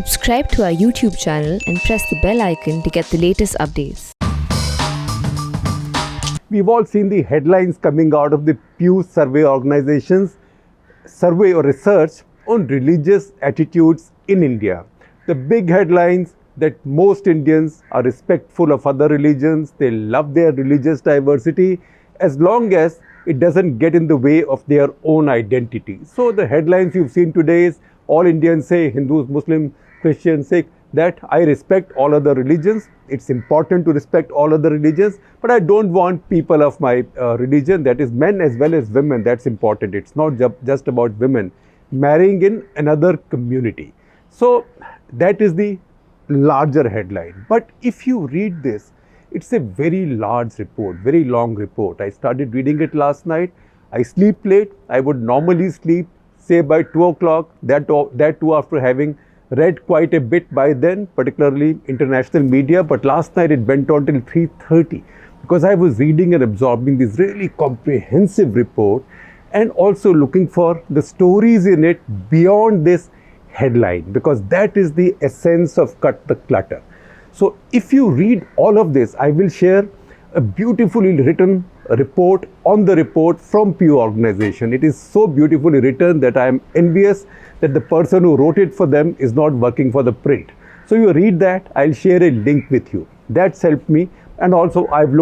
Subscribe to our YouTube channel and press the bell icon to get the latest updates. We've all seen the headlines coming out of the Pew Survey organization's survey or research on religious attitudes in India. The big headlines that most Indians are respectful of other religions, they love their religious diversity as long as it doesn't get in the way of their own identity. So the headlines you've seen today is all Indians say, Hindus, Muslims, Christians, Sikh, that I respect all other religions. It's important to respect all other religions, but I don't want people of my religion, that is men as well as women, that's important. It's not just about women marrying in another community. So that is the larger headline. But if you read this, it's a very large report, very long report. I started reading it last night. I sleep late. I would normally sleep, say by 2 o'clock, that too after having read quite a bit by then, particularly international media. But last night it went on till 3:30 because I was reading and absorbing this really comprehensive report and also looking for the stories in it beyond this headline, because that is the essence of Cut the Clutter. So if you read all of this, I will share a beautifully written report on the report from Pew organization. It is so beautifully written that I am envious that the person who wrote it for them is not working for the print. So you read that, I'll share a link with you. That's helped me. And also I've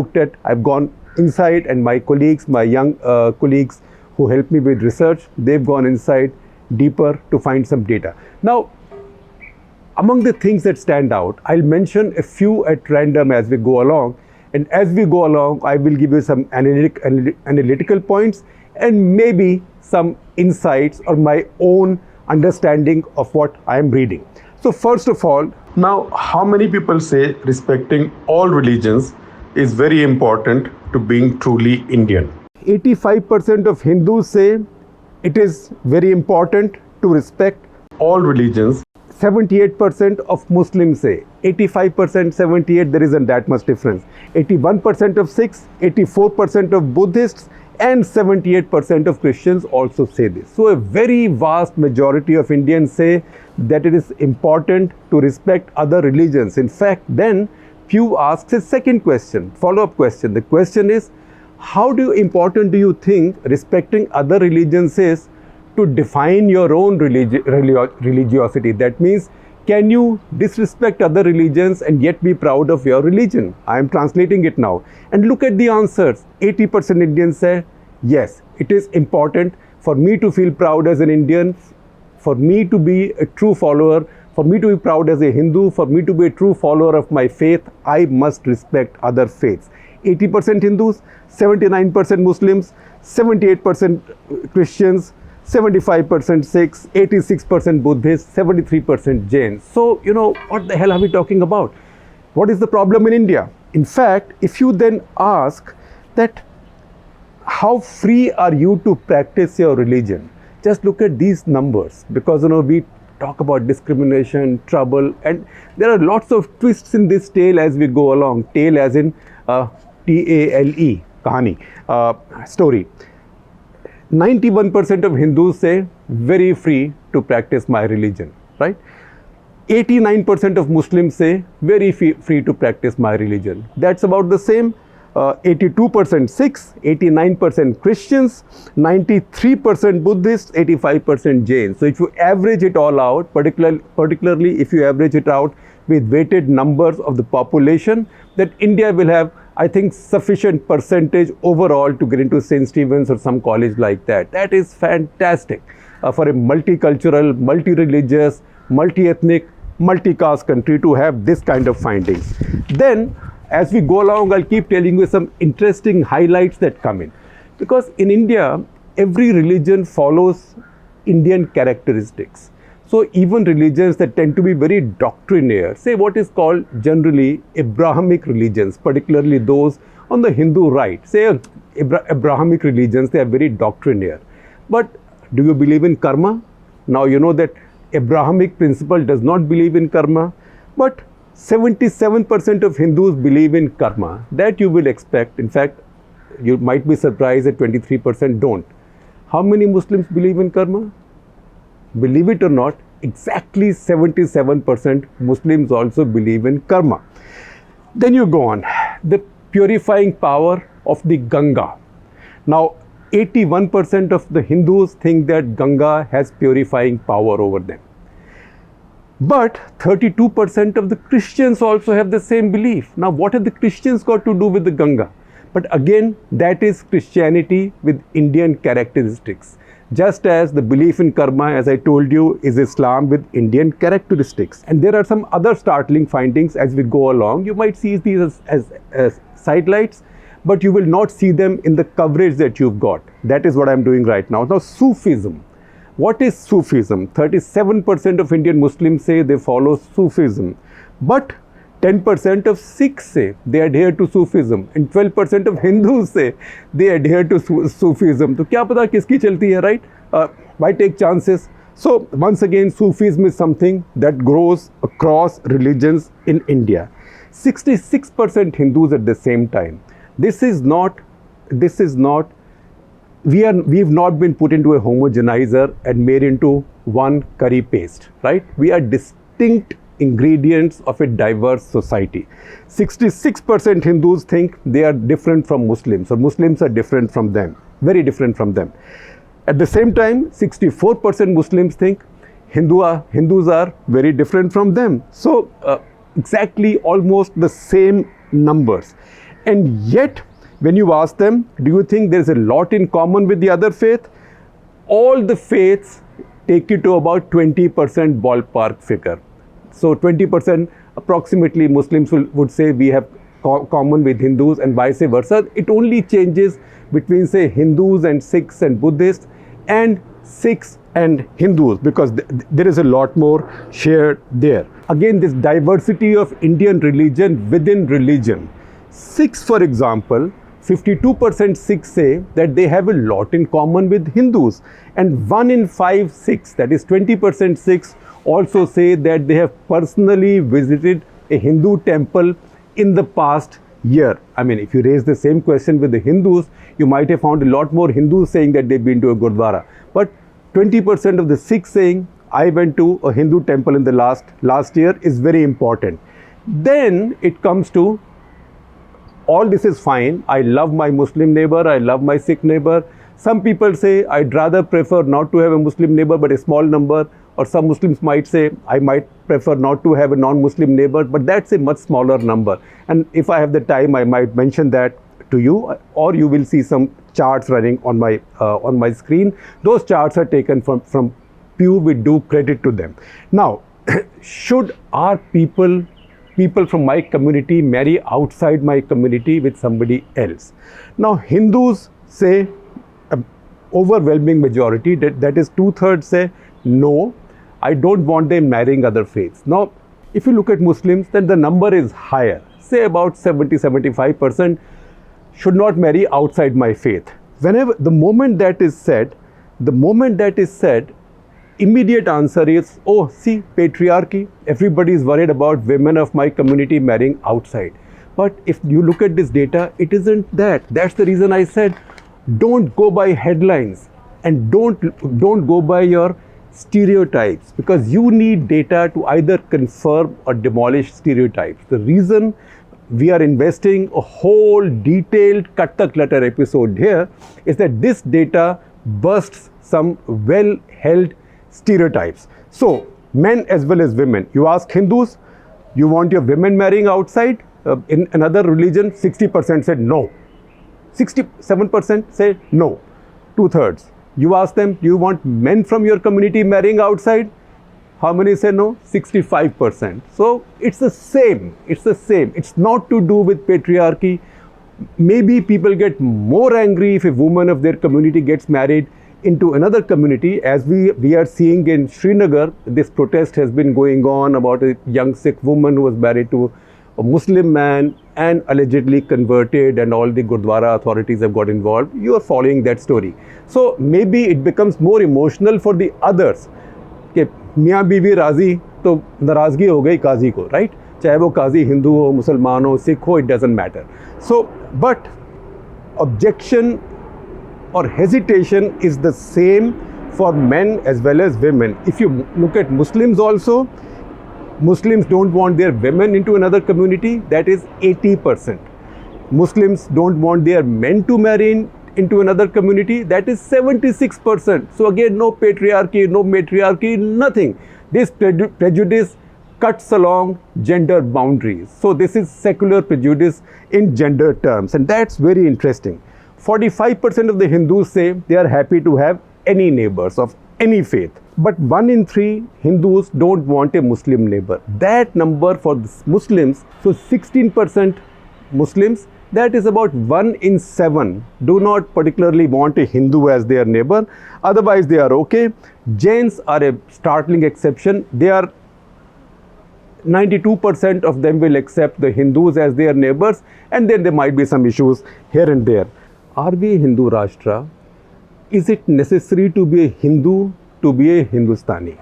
gone inside, and my colleagues, my young colleagues who help me with research, they've gone inside deeper to find some data. Now, among the things that stand out, I'll mention a few at random as we go along. And as we go along, I will give you some analytical points and maybe some insights or my own understanding of what I am reading. So first of all, now how many people say respecting all religions is very important to being truly Indian? 85% of Hindus say it is very important to respect all religions. 78% of Muslims say, 85%, 78, there isn't that much difference. 81% of Sikhs, 84% of Buddhists, and 78% of Christians also say this. So a very vast majority of Indians say that it is important to respect other religions. In fact, then Pew asks a second question, follow-up question. The question is, how important do you think respecting other religions is to define your own religiosity? That means, can you disrespect other religions and yet be proud of your religion? I am translating it now. And look at the answers. 80% Indians say, yes, it is important for me to feel proud as an Indian, for me to be a true follower, for me to be proud as a Hindu, for me to be a true follower of my faith, I must respect other faiths. 80% Hindus, 79% Muslims, 78% Christians, 75% Sikhs, 86% Buddhists, 73% Jains. So, what the hell are we talking about? What is the problem in India? In fact, if you then ask that how free are you to practice your religion? Just look at these numbers, because we talk about discrimination, trouble, and there are lots of twists in this tale as we go along. Tale as in T-A-L-E, kahani, story. 91% of Hindus say very free to practice my religion, right? 89% of Muslims say very free to practice my religion. That's about the same. 82% Sikhs, 89% Christians, 93% Buddhists, 85% Jains. So if you average it all out, particularly if you average it out with weighted numbers of the population, that India will have, I think, sufficient percentage overall to get into St. Stephen's or some college like that. That is fantastic for a multicultural, multi-religious, multi-ethnic, multi-caste country to have this kind of findings. Then, as we go along, I'll keep telling you some interesting highlights that come in. Because in India, every religion follows Indian characteristics. So even religions that tend to be very doctrinaire, say what is called generally Abrahamic religions, particularly those on the Hindu right, say Abrahamic religions, they are very doctrinaire. But do you believe in karma? Now you know that Abrahamic principle does not believe in karma, but 77% of Hindus believe in karma. That you will expect. In fact, you might be surprised that 23% don't. How many Muslims believe in karma? Believe it or not, exactly 77% Muslims also believe in karma. Then you go on, the purifying power of the Ganga. Now, 81% of the Hindus think that Ganga has purifying power over them. But 32% of the Christians also have the same belief. Now, what have the Christians got to do with the Ganga? But again, that is Christianity with Indian characteristics. Just as the belief in karma, as I told you, is Islam with Indian characteristics. And there are some other startling findings as we go along. You might see these as sidelights, but you will not see them in the coverage that you've got. That is what I'm doing right now. Now, Sufism. What is Sufism? 37% of Indian Muslims say they follow Sufism. But 10% of Sikhs say they adhere to Sufism, and 12% of Hindus say they adhere to Sufism. तो क्या पता किसकी चलती है, right? Why take chances? So once again, Sufism is something that grows across religions in India. 66% Hindus at the same time. This is not. We've not been put into a homogenizer and made into one curry paste, right? We are distinct ingredients of a diverse society. 66% Hindus think they are different from Muslims, or Muslims are different from them, very different from them. At the same time, 64% Muslims think Hindus are very different from them. So exactly almost the same numbers. And yet, when you ask them, do you think there's a lot in common with the other faith? All the faiths take you to about 20% ballpark figure. So 20% approximately Muslims would say we have common with Hindus, and vice versa. It only changes between, say, Hindus and Sikhs and Buddhists, and Sikhs and Hindus, because there is a lot more shared there. Again, this diversity of Indian religion within religion. Sikhs, for example, 52% Sikhs say that they have a lot in common with Hindus, and 1 in 5 Sikhs, that is 20% Sikhs, also say that they have personally visited a Hindu temple in the past year. I mean, if you raise the same question with the Hindus, you might have found a lot more Hindus saying that they've been to a Gurdwara. But 20% of the Sikhs saying, I went to a Hindu temple in the last year, is very important. Then it comes to, all this is fine. I love my Muslim neighbor, I love my Sikh neighbor. Some people say, I'd rather prefer not to have a Muslim neighbor, but a small number. Or some Muslims might say, I might prefer not to have a non-Muslim neighbor, but that's a much smaller number. And if I have the time, I might mention that to you, or you will see some charts running on my screen. Those charts are taken from Pew. We do credit to them. Now, should our people from my community marry outside my community with somebody else? Now, Hindus say, overwhelming majority, that is 2/3 say, no, I don't want them marrying other faiths. Now, if you look at Muslims, then the number is higher. Say about 70-75% should not marry outside my faith. The moment that is said, immediate answer is, oh, see, patriarchy. Everybody is worried about women of my community marrying outside. But if you look at this data, it isn't that. That's the reason I said, don't go by headlines, and don't go by your stereotypes, because you need data to either confirm or demolish stereotypes. The reason we are investing a whole detailed cut the clutter episode here is that this data bursts some well-held stereotypes. So, men as well as women. You ask Hindus, you want your women marrying outside? In another religion, 60% said no. 67% say no. 2/3. You ask them, do you want men from your community marrying outside? How many say no? 65%. So it's the same. It's not to do with patriarchy. Maybe people get more angry if a woman of their community gets married into another community, as we are seeing in Srinagar. This protest has been going on about a young Sikh woman who was married to a Muslim man and allegedly converted, and all the Gurdwara authorities have got involved. You are following that story. So maybe it becomes more emotional for the others. कि मियाँ बीवी राजी तो नाराज़गी हो गई काजी को, right? चाहे वो काजी हिंदू हो, मुसलमान हो, सिख हो, it doesn't matter. So, but objection or hesitation is the same for men as well as women. If you look at Muslims also, Muslims don't want their women into another community, that is 80%. Muslims don't want their men to marry into another community, that is 76%. So again, no patriarchy, no matriarchy, nothing. This prejudice cuts along gender boundaries. So this is secular prejudice in gender terms, and that's very interesting. 45% of the Hindus say they are happy to have any neighbors of any faith. But 1 in 3 Hindus don't want a Muslim neighbor. That number for Muslims, so 16% Muslims, that is about 1 in 7 do not particularly want a Hindu as their neighbor. Otherwise they are okay. Jains are a startling exception. They are 92% of them will accept the Hindus as their neighbors, and then there might be some issues here and there. Are we a Hindu Rashtra? Is it necessary to be a Hindu to be a Hindustani?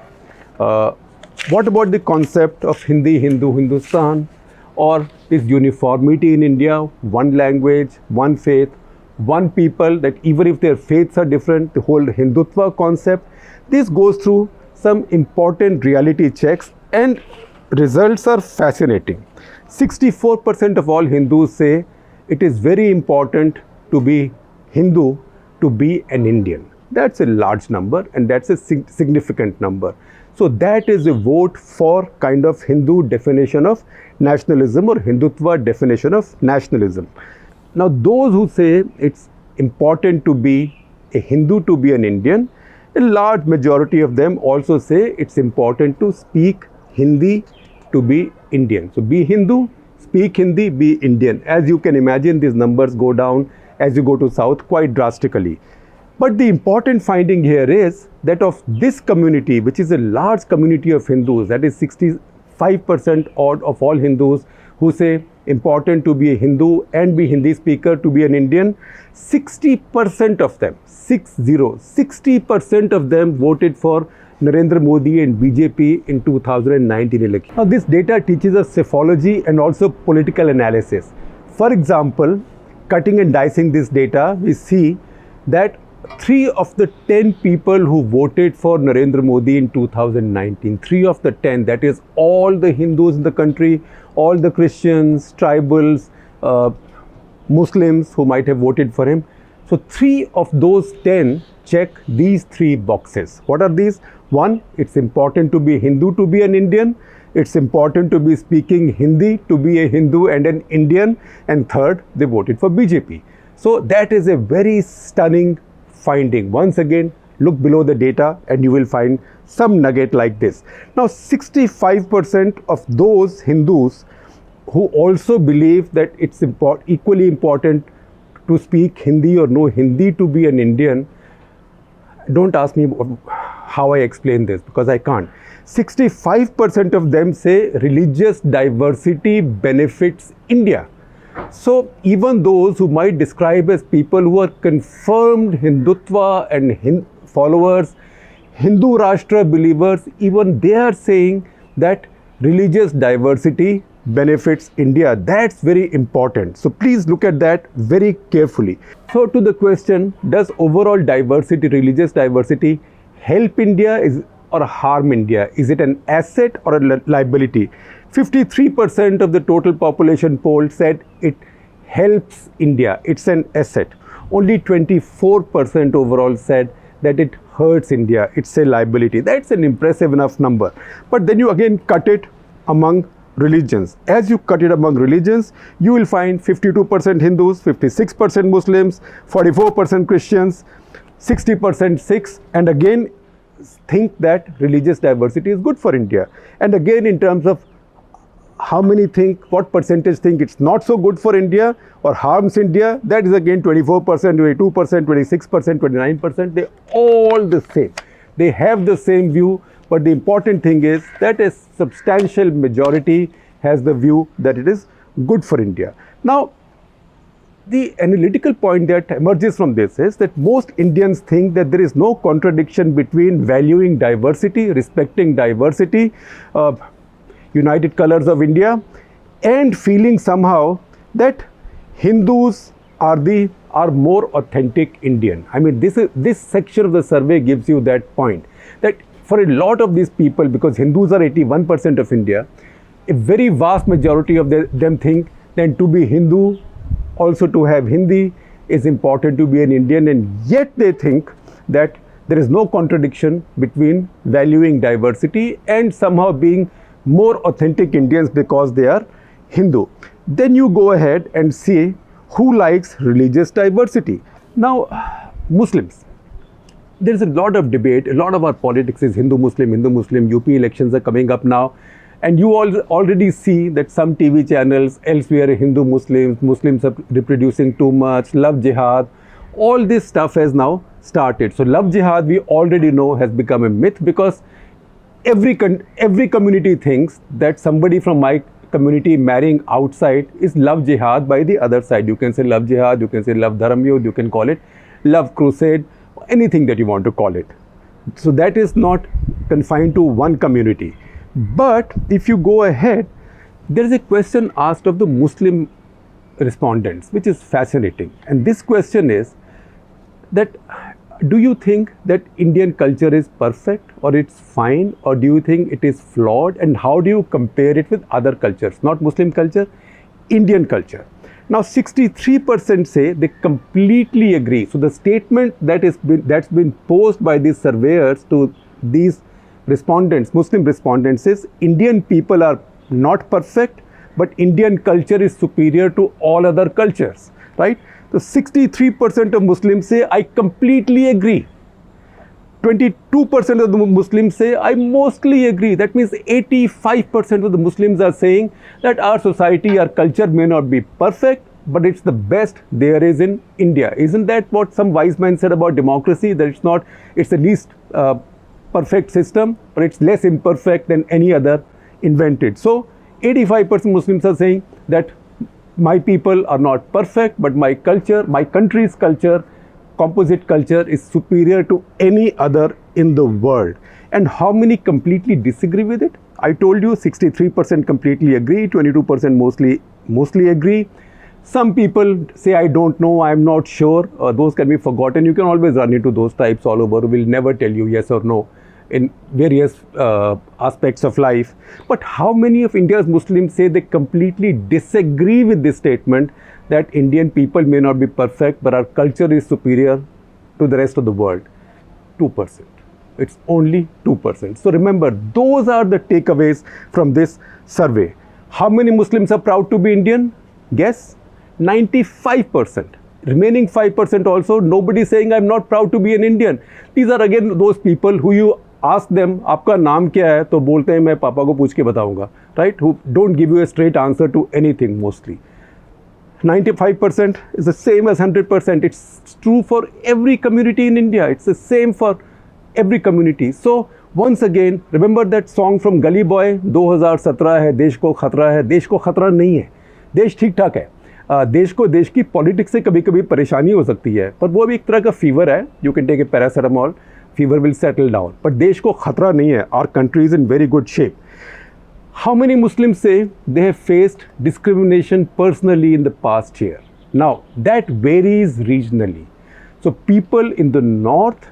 What about the concept of Hindi, Hindu, Hindustan, or this uniformity in India, one language, one faith, one people, that even if their faiths are different, the whole Hindutva concept? This goes through some important reality checks, and results are fascinating. 64% of all Hindus say it is very important to be Hindu to be an Indian. That's a large number, and that's a significant number. So that is a vote for kind of Hindu definition of nationalism, or Hindutva definition of nationalism. Now those who say it's important to be a Hindu to be an Indian, a large majority of them also say it's important to speak Hindi to be Indian. So be Hindu, speak Hindi, be Indian. As you can imagine, these numbers go down as you go to south quite drastically. But the important finding here is that of this community, which is a large community of Hindus, that is 65% odd of all Hindus who say important to be a Hindu and be Hindi speaker to be an Indian, 60% of them, 60% of them voted for Narendra Modi and BJP in 2019 election. Now this data teaches us psephology and also political analysis. For example, cutting and dicing this data, we see that 3 of the 10 people who voted for Narendra Modi in 2019, 3 of the 10, that is all the Hindus in the country, all the Christians, tribals, Muslims who might have voted for him. So 3 of those 10 check these 3 boxes. What are these? 1, it's important to be Hindu to be an Indian. It's important to be speaking Hindi to be a Hindu and an Indian. And third, they voted for BJP. So that is a very stunning finding. Once again, look below the data and you will find some nugget like this. Now 65% of those Hindus who also believe that it's equally important to speak Hindi or know Hindi to be an Indian, don't ask me how I explain this, because I can't. 65% of them say religious diversity benefits India. So even those who might describe as people who are confirmed Hindutva and followers, Hindu Rashtra believers, even they are saying that religious diversity benefits India. That's very important. So please look at that very carefully. So to the question, does overall diversity, religious diversity, help India or harm India? Is it an asset or a liability? 53% of the total population polled said it helps India, it's an asset. Only 24% overall said that it hurts India, it's a liability. That's an impressive enough number. But then you again cut it among religions. As you cut it among religions, you will find 52% Hindus, 56% Muslims, 44% Christians, 60% Sikhs, and again think that religious diversity is good for India. And again, in terms of how many think, what percentage think it's not so good for India or harms India, that is again 24%, 22%, 26%, 29%. They're all the same. They have the same view, but the important thing is that a substantial majority has the view that it is good for India. Now, the analytical point that emerges from this is that most Indians think that there is no contradiction between valuing diversity, respecting diversity, United Colors of India, and feeling somehow that Hindus are the are more authentic Indian. I mean, this section of the survey gives you that point, that for a lot of these people, because Hindus are 81% of India, a very vast majority of them think that to be Hindu, also to have Hindi, is important to be an Indian, and yet they think that there is no contradiction between valuing diversity and somehow being more authentic Indians because they are Hindu. Then you go ahead and see who likes religious diversity. Now, Muslims. There is a lot of debate. A lot of our politics is Hindu Muslim. UP elections are coming up now. And you all already see that some TV channels elsewhere, Hindu Muslims are reproducing too much, love jihad. All this stuff has now started. So love jihad, we already know, has become a myth, because every community thinks that somebody from my community marrying outside is love jihad by the other side. You can say love jihad, you can say love dharam yudh, you can call it love crusade, anything that you want to call it. So that is not confined to one community. But if you go ahead, there is a question asked of the Muslim respondents, which is fascinating. And this question is that, do you think that Indian culture is perfect, or it's fine, or do you think it is flawed, and how do you compare it with other cultures? Not Muslim culture, Indian culture. Now 63% say they completely agree. So the statement that's been posed by these surveyors to these respondents, Muslim respondents, is Indian people are not perfect, but Indian culture is superior to all other cultures, right? So 63% of Muslims say, I completely agree. 22% of the Muslims say, I mostly agree. That means 85% of the Muslims are saying that our society, our culture may not be perfect, but it's the best there is in India. Isn't that what some wise man said about democracy? That it's the least perfect system, but it's less imperfect than any other invented. So 85% Muslims are saying that my people are not perfect, but my culture, my country's culture, composite culture, is superior to any other in the world. And how many completely disagree with it? I told you 63% completely agree, 22% mostly agree. Some people say, I don't know, I'm not sure. Those can be forgotten. You can always run into those types all over who will never tell you yes or no in various aspects of life. But how many of India's Muslims say they completely disagree with this statement that Indian people may not be perfect, but our culture is superior to the rest of the world? 2%. It's only 2%. So remember, those are the takeaways from this survey. How many Muslims are proud to be Indian? Guess? 95%. Remaining 5% also, nobody saying I'm not proud to be an Indian. These are again those people who you ask them, आपका नाम क्या है? तो बोलते हैं मैं पापा को पूछ के बताऊंगा, right? Who don't give you a straight answer to anything mostly. 95% is the same as 100%. It's true for every community in India. It's the same for every community. So once again, remember that song from Gully Boy, 2017 है, देश को खतरा है. देश को खतरा नहीं है, देश ठीक ठाक है. देश की पॉलिटिक्स से कभी कभी परेशानी हो सकती है, पर वो भी एक तरह का फीवर है. You can take a paracetamol, fever will settle down. But देश को खतरा नहीं है. Our country is in very good shape. How many Muslims say they have faced discrimination personally in the past year? Now, that varies regionally. So, people in the north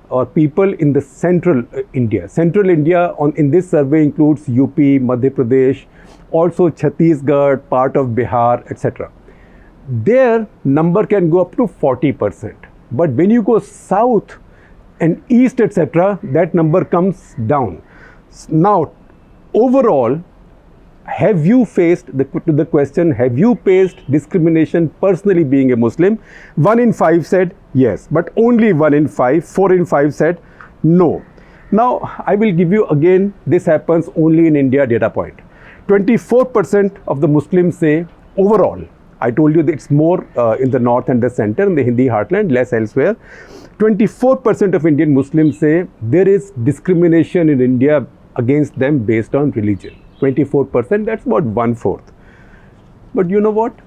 or people in the central India. Central India in this survey includes UP, Madhya Pradesh, also Chhattisgarh, part of Bihar, etc. Their number can go up to 40%. But when you go south and east, etc., that number comes down. Now, overall, have you faced the question, have you faced discrimination personally being a Muslim? 1 in 5 said yes, but only 1 in 5, 4 in 5 said no. Now, I will give you again, this happens only in India data point. 24% of the Muslims say overall, I told you that it's more in the north and the center, in the Hindi heartland, less elsewhere. 24% of Indian Muslims say there is discrimination in India against them based on religion. 24%, that's about 1/4. But you know what?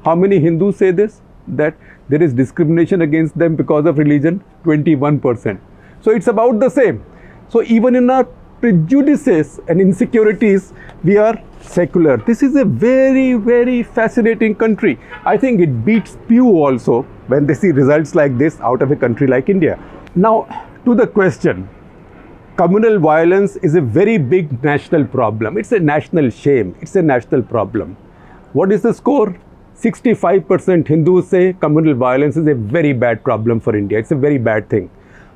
How many Hindus say this? That there is discrimination against them because of religion? 21%. So it's about the same. So even in our prejudices and insecurities, we are secular. This is a very, very fascinating country. I think it beats Pew also when they see results like this out of a country like India. Now, to the question, communal violence is a very big national problem. It's a national shame. It's a national problem. What is the score? 65% Hindus say communal violence is a very bad problem for India. It's a very bad thing.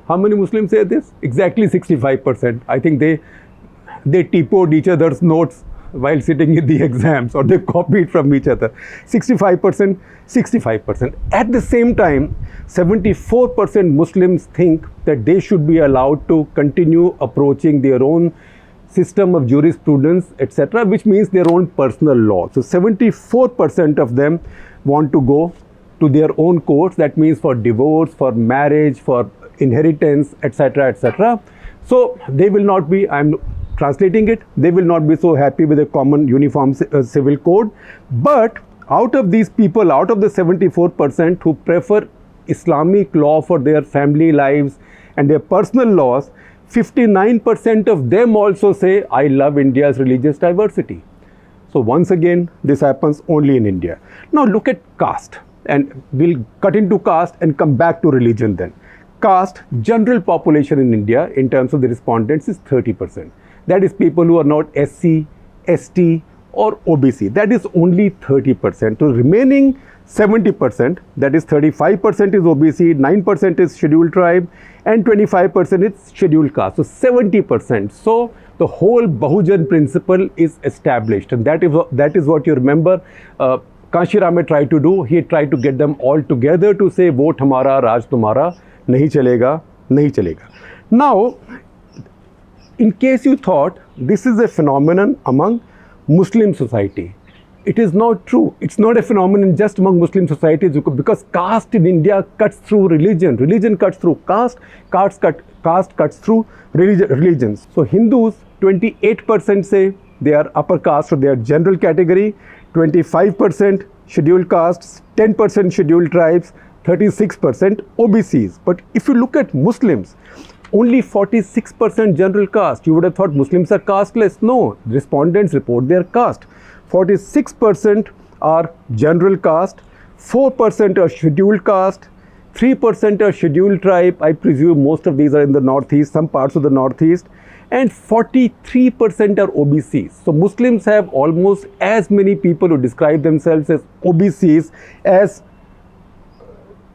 How many Muslims say this? Exactly 65%. I think they typoed each other's notes while sitting in the exams, or they copied from each other. 65%, 65%. At the same time, 74% Muslims think that they should be allowed to continue approaching their own system of jurisprudence, etc., which means their own personal law. So 74% of them want to go to their own courts. That means for divorce, for marriage, for inheritance, etc., etc. So they will not be, I'm translating it, they will not be so happy with a common uniform civil code. But out of these people, out of the 74% who prefer Islamic law for their family lives and their personal laws, 59% of them also say, I love India's religious diversity. So once again, this happens only in India. Now look at caste, and we'll cut into caste and come back to religion then. Caste, general population in India in terms of the respondents is 30%. That is people who are not SC, ST or OBC. That is only 30%. So remaining 70%, that is 35% is OBC, 9% is scheduled tribe and 25% is scheduled caste. So 70%. So the whole Bahujan principle is established, and that is what you remember Kanshirame tried to do. He tried to get them all together to say vote hamara, raj tumhara, nahi chalega, nahi chalega. Now, in case you thought this is a phenomenon among Muslim society, it is not true. It's not a phenomenon just among Muslim societies, because caste in India cuts through religion. Religion cuts through caste. Caste cuts through religions. So Hindus, 28% say they are upper caste or they are general category. 25% scheduled castes, 10% scheduled tribes, 36% OBCs. But if you look at Muslims, only 46% general caste. You would have thought Muslims are casteless. No, respondents report their caste. 46% are general caste, 4% are scheduled caste, 3% are scheduled tribe. I presume most of these are in the northeast, some parts of the northeast, and 43% are OBCs. So Muslims have almost as many people who describe themselves as OBCs as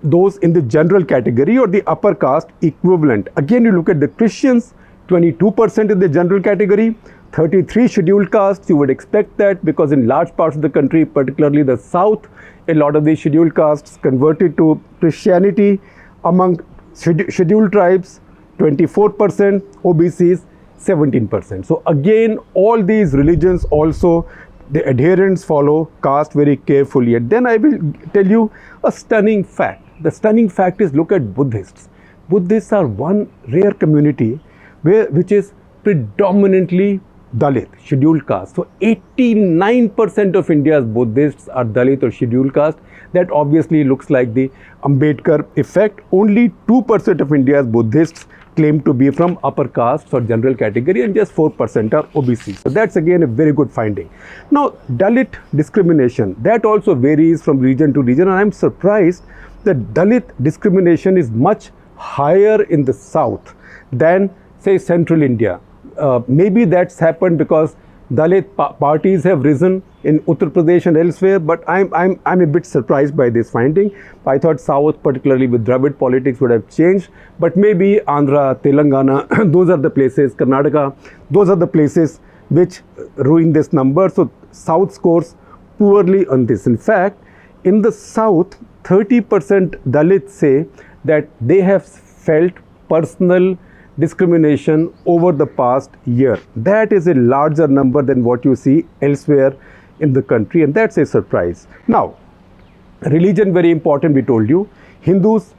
those in the general category or the upper caste equivalent. Again, you look at the Christians, 22% in the general category, 33 scheduled castes. You would expect that because in large parts of the country, particularly the south, a lot of these scheduled castes converted to Christianity. Among scheduled tribes, 24%, OBCs, 17%. So again, all these religions also, the adherents follow caste very carefully. And then I will tell you a stunning fact. The stunning fact is, look at Buddhists. Buddhists are one rare community which is predominantly Dalit, scheduled caste. So 89% of India's Buddhists are Dalit or scheduled caste. That obviously looks like the Ambedkar effect. Only 2% of India's Buddhists claim to be from upper caste or general category, and just 4% are OBC. So that's again a very good finding. Now, Dalit discrimination, that also varies from region to region, and I'm surprised that Dalit discrimination is much higher in the south than, say, central India. Maybe that's happened because Dalit parties have risen in Uttar Pradesh and elsewhere, but I'm a bit surprised by this finding. I thought South, particularly with Dravid politics, would have changed, but maybe Andhra, Telangana, those are the places, Karnataka, those are the places which ruin this number. So South scores poorly on this. In fact, in the South, 30% Dalits say that they have felt personal discrimination over the past year. That is a larger number than what you see elsewhere in the country, and that's a surprise. Now, religion, very important, we told you. Hindus,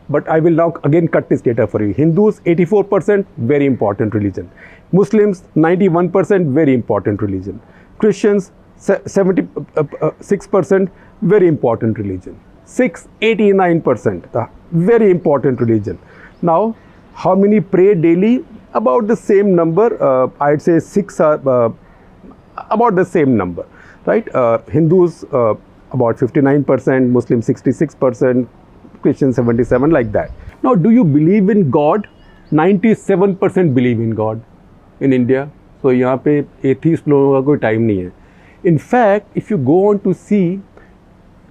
but I will now again cut this data for you. Hindus, 84%, very important religion. Muslims, 91%, very important religion. Christians, 76%, very important religion. Sikhs, 89%, very important religion. Now, how many pray daily? About the same number, I'd say 6 are about the same number, right? Hindus about 59%, Muslims 66%, Christians 77, like that. Now, do you believe in God? 97% believe in God in India. So यहाँ पे atheist लोगों का कोई time नहीं है. In fact, if you go on to see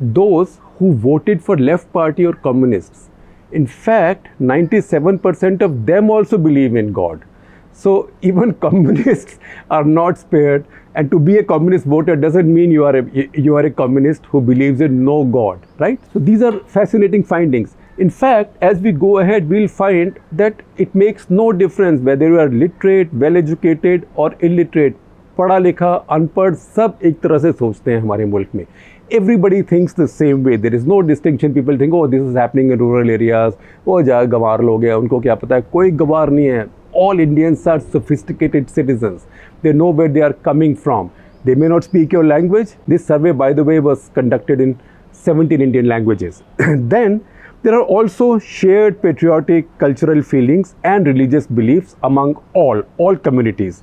those who voted for left party or communists, in fact 97% of them also believe in God. So even communists are not spared, and to be a communist voter doesn't mean you are a communist who believes in no God, right? So these are fascinating findings. In fact, as we go ahead, we'll find that it makes no difference whether you are literate, well educated or illiterate. पढ़ा लिखा अनपढ़ सब एक तरह से सोचते हैं हमारे मुल्क में. Everybody thinks the same way. There is no distinction. People think, oh, this is happening in rural areas. वो जहाँ गंवार लोग हैं उनको क्या पता है. कोई गंवार नहीं है. All Indians are sophisticated citizens. They know where they are coming from. They may not speak your language. This survey, by the way, was conducted in 17 Indian languages. Then there are also shared patriotic cultural feelings and religious beliefs among all communities.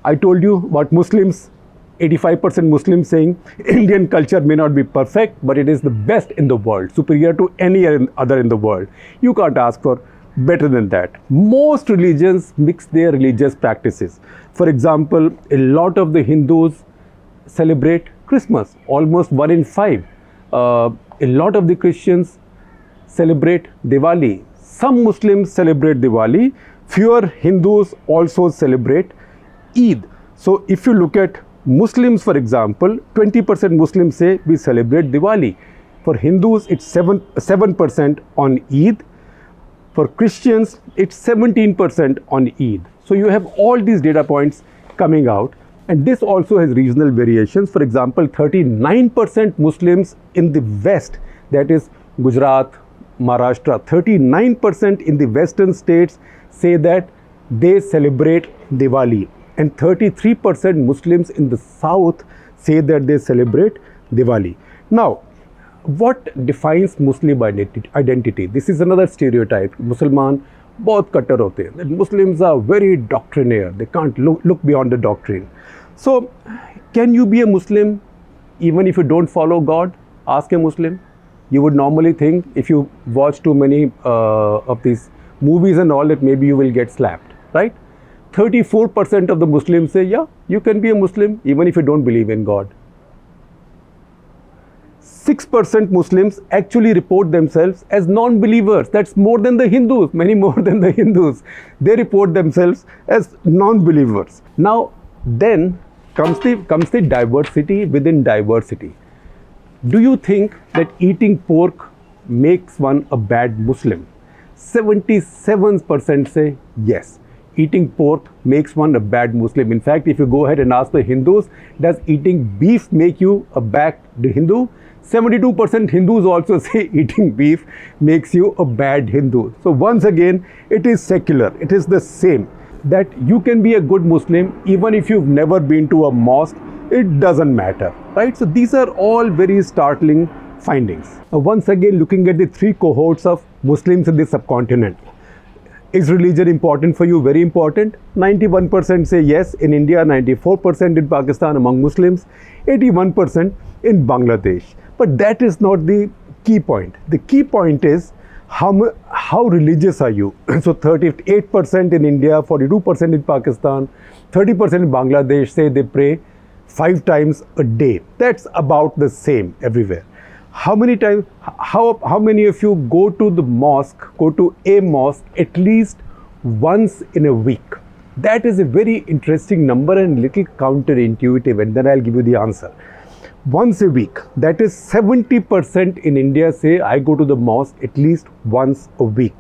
I told you about Muslims, 85% Muslims saying Indian culture may not be perfect, but it is the best in the world, superior to any other in the world. You can't ask for better than that. Most religions mix their religious practices. For example, a lot of the Hindus celebrate Christmas, almost 1 in 5. A lot of the Christians celebrate Diwali. Some Muslims celebrate Diwali. Fewer Hindus also celebrate Eid. So if you look at Muslims, for example, 20% Muslims say we celebrate Diwali. For Hindus, it's 7% on Eid. For Christians, it's 17% on Eid. So you have all these data points coming out, and this also has regional variations. For example, 39% Muslims in the West, that is Gujarat, Maharashtra, 39% in the western states say that they celebrate Diwali, and 33% Muslims in the south say that they celebrate Diwali. Now, what defines Muslim identity? This is another stereotype. Musliman बहुत कट्टर होते हैं. Muslims are very doctrinaire. They can't look beyond the doctrine. So, can you be a Muslim even if you don't follow God? Ask a Muslim. You would normally think, if you watch too many of these movies and all, that maybe you will get slapped, right? 34% of the Muslims say, yeah, you can be a Muslim even if you don't believe in God. 6% Muslims actually report themselves as non-believers. That's more than the Hindus, many more than the Hindus. They report themselves as non-believers. Now, then comes the diversity within diversity. Do you think that eating pork makes one a bad Muslim? 77% say yes. Eating pork makes one a bad Muslim. In fact, if you go ahead and ask the Hindus, does eating beef make you a bad Hindu? 72% Hindus also say eating beef makes you a bad Hindu. So once again, it is secular. It is the same, that you can be a good Muslim even if you've never been to a mosque. It doesn't matter, right? So these are all very startling findings. Once again, looking at the 3 cohorts of Muslims in the subcontinent. Is religion important for you? Very important. 91% say yes in India, 94% in Pakistan among Muslims, 81% in Bangladesh. But that is not the key point. The key point is how religious are you? So 38% in India, 42% in Pakistan, 30% in Bangladesh say they pray 5 times a day. That's about the same everywhere. How many many of you go to a mosque at least once in a week? That is a very interesting number and little counterintuitive, and then I'll give you the answer. Once a week, that is 70% in India say I go to the mosque at least once a week,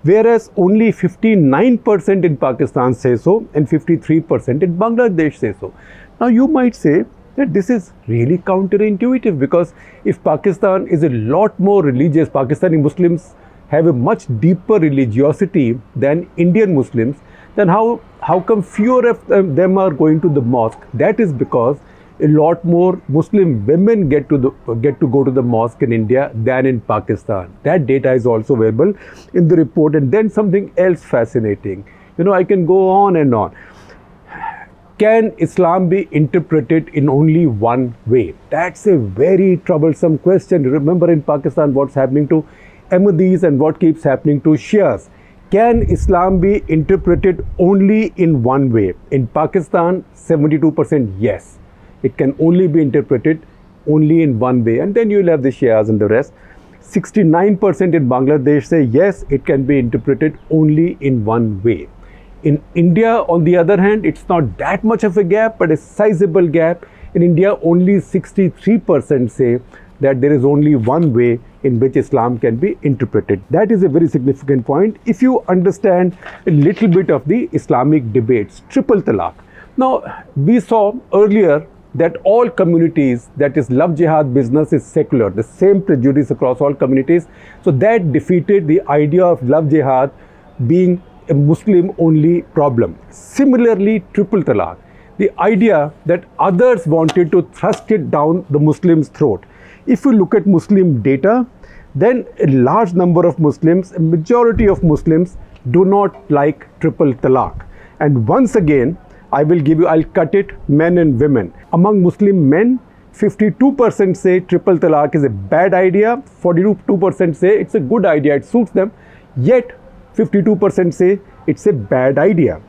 whereas only 59% in Pakistan say so and 53% in Bangladesh say so. Now you might say that this is really counterintuitive, because if Pakistan is a lot more religious, Pakistani Muslims have a much deeper religiosity than Indian Muslims, then how come fewer of them are going to the mosque? That is because a lot more Muslim women get to go to the mosque in India than in Pakistan. That data is also available in the report. And then something else fascinating. I can go on and on. Can Islam be interpreted in only one way? That's a very troublesome question. Remember in Pakistan what's happening to Ahmadis and what keeps happening to Shias. Can Islam be interpreted only in one way? In Pakistan, 72% yes. It can only be interpreted only in one way. And then you'll have the Shias and the rest. 69% in Bangladesh say yes, it can be interpreted only in one way. In India, on the other hand, it's not that much of a gap, but a sizable gap. In India, only 63% say that there is only one way in which Islam can be interpreted. That is a very significant point if you understand a little bit of the Islamic debates. Triple talaq. Now, we saw earlier that all communities, that is love jihad business is secular, the same prejudice across all communities. So that defeated the idea of love jihad being a Muslim only problem. Similarly, triple talaq, the idea that others wanted to thrust it down the Muslim's throat. If you look at Muslim data, then a large number of Muslims, a majority of Muslims do not like triple talaq. And once again, I'll cut it, men and women. Among Muslim men, 52% say triple talaq is a bad idea, 42% say it's a good idea, it suits them, yet 52% say it's a bad idea.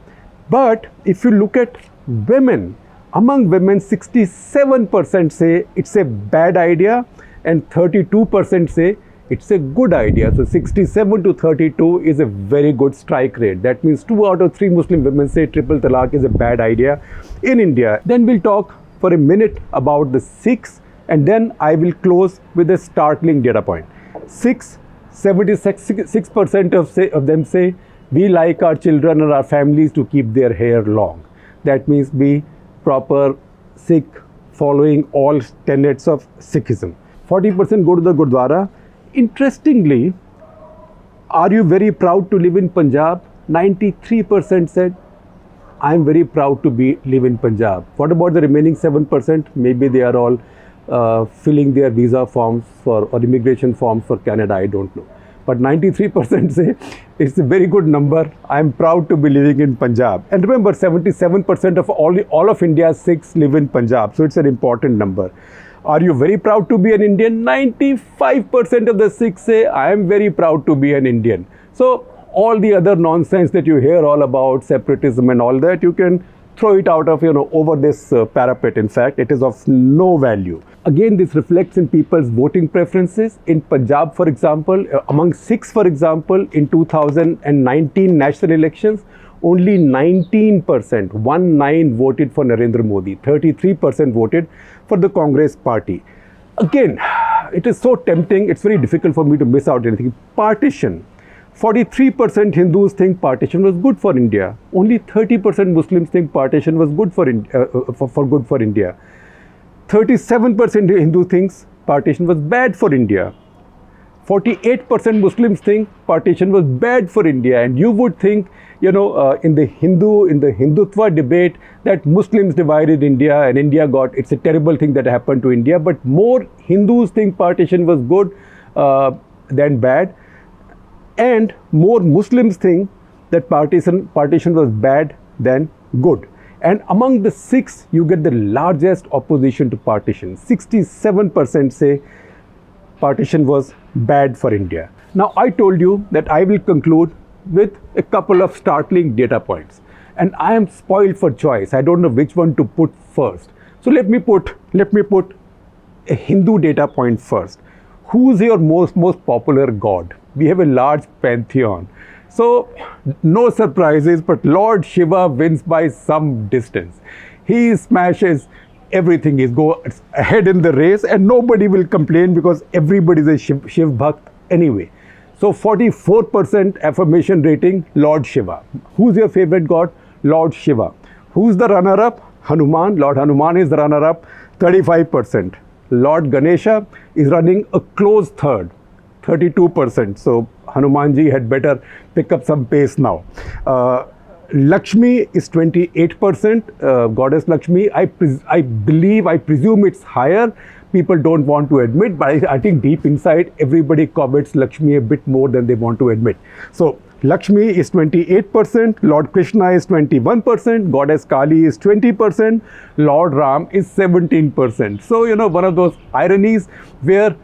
But if you look at women, among women 67% say it's a bad idea and 32% say it's a good idea. So 67 to 32 is a very good strike rate. That means 2 out of 3 Muslim women say triple talaq is a bad idea in India. Then we'll talk for a minute about the Sikhs, and then I will close with a startling data point. 76% of them say we like our children and our families to keep their hair long. That means be proper Sikh, following all tenets of Sikhism. 40% go to the Gurdwara. Interestingly, are you very proud to live in Punjab? 93% said, I am very proud to live in Punjab. What about the remaining 7%? Maybe they are all filling their visa forms or immigration forms for Canada, I don't know. But 93% say it's a very good number. I am proud to be living in Punjab. And remember, 77% of all of India's Sikhs live in Punjab. So it's an important number. Are you very proud to be an Indian? 95% of the Sikhs say, I am very proud to be an Indian. So all the other nonsense that you hear all about, separatism and all that, you can throw it out of, over this parapet. In fact, it is of no value. Again, this reflects in people's voting preferences. In Punjab, for example, among Sikhs, for example, in 2019 national elections, only 19% voted for Narendra Modi, 33% voted for the Congress party. Again, it is so tempting, it's very difficult for me to miss out anything. Partition. 43% Hindus think partition was good for India. Only 30% Muslims think partition was good for India. 37% Hindu thinks partition was bad for India. 48% Muslims think partition was bad for India. And you would think, in the Hindutva debate that Muslims divided India and India it's a terrible thing that happened to India. But more Hindus think partition was good than bad. And more Muslims think that partition was bad than good. And among the Sikhs, you get the largest opposition to partition. 67% say partition was bad for India. Now, I told you that I will conclude with a couple of startling data points. And I am spoiled for choice. I don't know which one to put first. So let me put a Hindu data point first. Who's your most popular god? We have a large pantheon. So no surprises, but Lord Shiva wins by some distance. He smashes everything. He goes ahead in the race and nobody will complain because everybody is a Shiv Bhakt anyway. So 44% affirmation rating, Lord Shiva. Who's your favorite god? Lord Shiva. Who's the runner-up? Hanuman. Lord Hanuman is the runner-up, 35%. Lord Ganesha is running a close third, 32%. So Hanumanji had better pick up some pace now. Lakshmi is 28%, goddess Lakshmi. I presume it's higher. People don't want to admit, but I think deep inside everybody covets Lakshmi a bit more than they want to admit. So Lakshmi is 28%, Lord Krishna is 21%, Goddess Kali is 20%, Lord Ram is 17%. So, one of those ironies where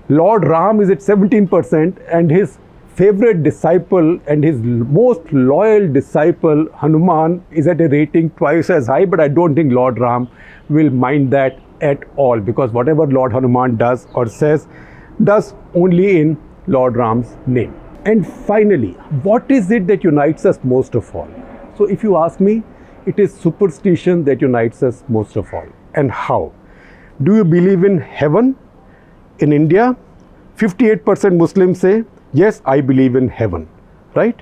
Lord Ram is at 17% and his favorite disciple and his most loyal disciple Hanuman is at a rating twice as high, but I don't think Lord Ram will mind that at all, because whatever Lord Hanuman does or says does only in Lord Ram's name. And finally, what is it that unites us most of all? So if you ask me, it is superstition that unites us most of all. And how? Do you believe in heaven? In India, 58% Muslims say, yes, I believe in heaven, right?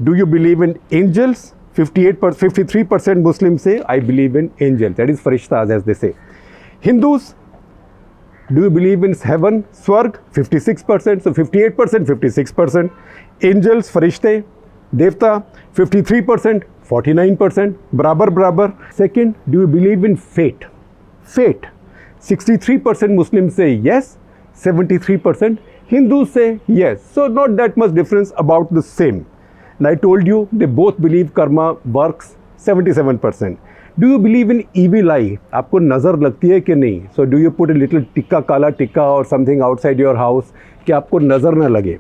Do you believe in angels? 53% Muslims say, I believe in angels. That is farishtas, as they say. Hindus, do you believe in heaven? Swarg, 56%. So 58%, 56%. Angels, farishte, devta, 53%, 49%. Barabar. Second, do you believe in fate? Fate. 63% Muslims say yes, 73% Hindus say yes. So not that much difference, about the same. And I told you they both believe karma works, 77%. Do you believe in evil eye? आपको नजर लगती है कि नहीं? So do you put a little tikka, kala tikka or something outside your house कि आपको नजर ना लगे?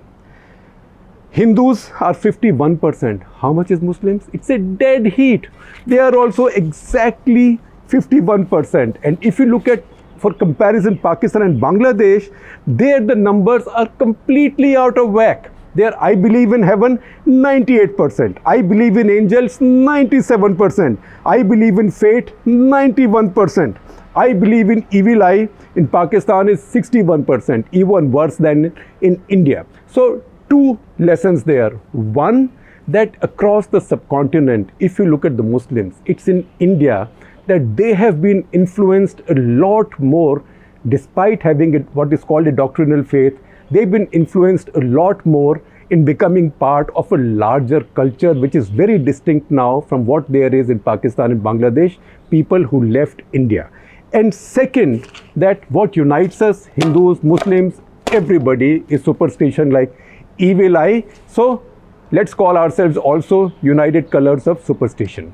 Hindus are 51%. How much is Muslims? It's a dead heat. They are also exactly 51%. And if you look at, for comparison, Pakistan and Bangladesh, there the numbers are completely out of whack. There, I believe in heaven, 98%. I believe in angels, 97%. I believe in fate, 91%. I believe in evil eye in Pakistan is 61%, even worse than in India. So, two lessons there. One, that across the subcontinent, if you look at the Muslims, it's in India that they have been influenced a lot more, despite having what is called a doctrinal faith. They've been influenced a lot more in becoming part of a larger culture, which is very distinct now from what there is in Pakistan and Bangladesh, people who left India. And second, that what unites us, Hindus, Muslims, everybody, is superstition like evil eye. So let's call ourselves also United Colors of Superstition.